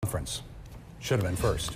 Conference. Should have been first.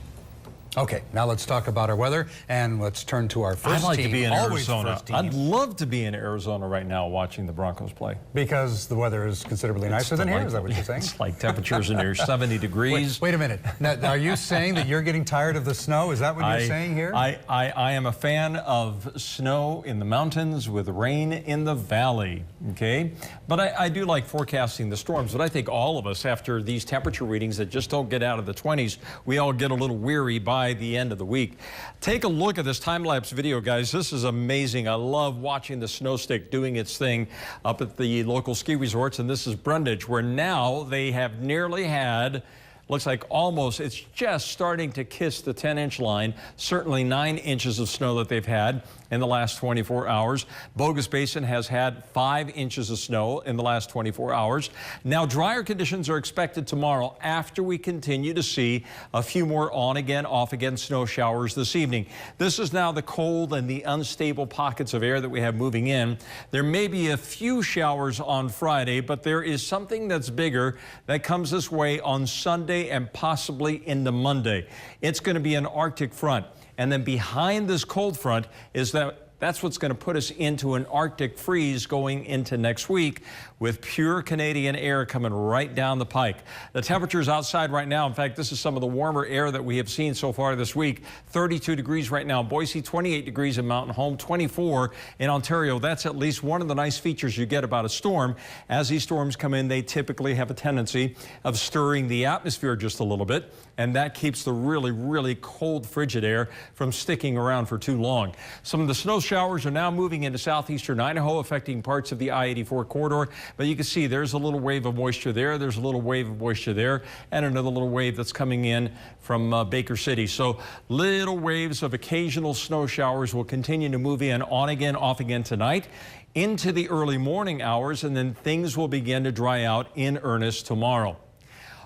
Okay, now let's talk about our weather, and let's turn to our first I'd like team. to be in Always Arizona. first team. I'd love to be in Arizona right now watching the Broncos play. Because the weather is considerably nicer than here, is that what you're saying? It's like temperatures in here 70 degrees. Wait a minute. Now, are you saying that you're getting tired of the snow? Is that what you're saying here? I am a fan of snow in the mountains with rain in the valley, okay? But I do like forecasting the storms, but I think all of us, after these temperature readings that just don't get out of the 20s, we all get a little weary by the end of the week. Take a look at this time-lapse video, guys. This is amazing. I love watching the snow stick doing its thing up at the local ski resorts, and this is Brundage, where now they have nearly had, looks like almost, it's just starting to kiss the 10-inch line. Certainly 9 inches of snow that they've had in the last 24 hours. Bogus Basin has had 5 inches of snow in the last 24 hours. Now, drier conditions are expected tomorrow after we continue to see a few more on again, off again snow showers this evening. This is now the cold and the unstable pockets of air that we have moving in. There may be a few showers on Friday, but there is something that's bigger that comes this way on Sunday and possibly into Monday. It's going to be an Arctic front. And then behind this cold front is that's what's going to put us into an Arctic freeze going into next week, with pure Canadian air coming right down the pike. The temperatures outside right now, in fact, this is some of the warmer air that we have seen so far this week. 32 degrees right now in Boise, 28 degrees in Mountain Home, 24 in Ontario. That's at least one of the nice features you get about a storm. As these storms come in, they typically have a tendency of stirring the atmosphere just a little bit, and that keeps the really, really cold, frigid air from sticking around for too long. Some of the snow showers are now moving into southeastern Idaho, affecting parts of the I-84 corridor. But you can see there's a little wave of moisture there. There's a little wave of moisture there, and another little wave that's coming in from Baker City. So little waves of occasional snow showers will continue to move in on again, off again tonight into the early morning hours, and then things will begin to dry out in earnest tomorrow.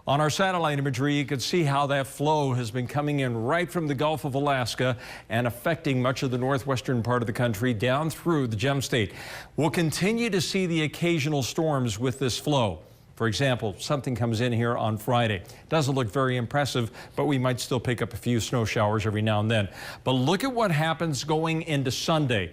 On our satellite imagery, you can see how that flow has been coming in right from the Gulf of Alaska and affecting much of the northwestern part of the country down through the Gem State. We'll continue to see the occasional storms with this flow. For example, something comes in here on Friday. Doesn't look very impressive, but we might still pick up a few snow showers every now and then. But look at what happens going into Sunday.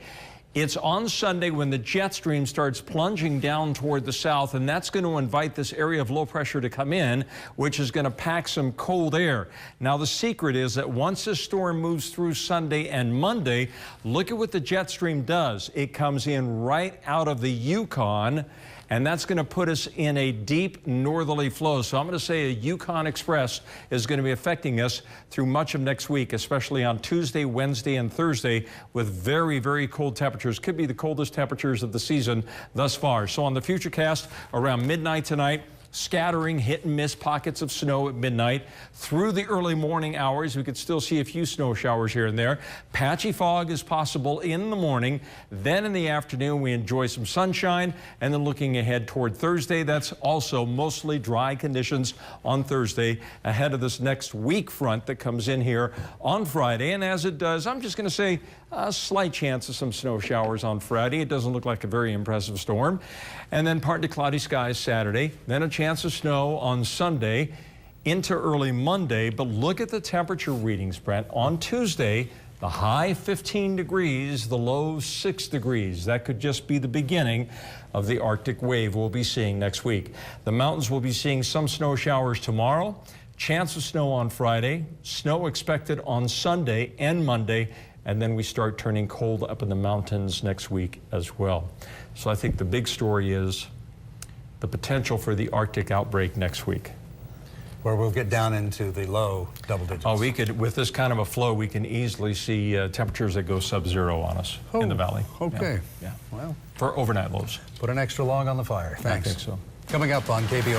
It's on Sunday when the jet stream starts plunging down toward the south, and that's going to invite this area of low pressure to come in, which is going to pack some cold air. Now, the secret is that once this storm moves through Sunday and Monday, look at what the jet stream does. It comes in right out of the Yukon, and that's going to put us in a deep northerly flow. So I'm going to say a Yukon Express is going to be affecting us through much of next week, especially on Tuesday, Wednesday, and Thursday, with very, very cold temperatures. Could be the coldest temperatures of the season thus far. So on the Futurecast, around midnight tonight, scattering hit and miss pockets of snow at midnight. Through the early morning hours, we could still see a few snow showers here and there. Patchy fog is possible in the morning. Then in the afternoon, we enjoy some sunshine. And then looking ahead toward Thursday, that's also mostly dry conditions on Thursday ahead of this next weak front that comes in here on Friday. And as it does, I'm just going to say a slight chance of some snow showers on Friday. It doesn't look like a very impressive storm. And then partly cloudy skies Saturday. Then a chance of snow on Sunday into early Monday. But look at the temperature readings, Brent. On Tuesday, the high 15 degrees, the low 6 degrees. That could just be the beginning of the Arctic wave we'll be seeing next week. The mountains will be seeing some snow showers tomorrow. Chance of snow on Friday. Snow expected on Sunday and Monday. And then we start turning cold up in the mountains next week as well. So I think the big story is the potential for the Arctic outbreak next week. Where we'll get down into the low double digits. Oh, we could, with this kind of a flow, we can easily see temperatures that go sub-zero on us in the valley. Okay. Yeah. Well, for overnight lows. Put an extra log on the fire. Thanks. I think so. Coming up on KBO.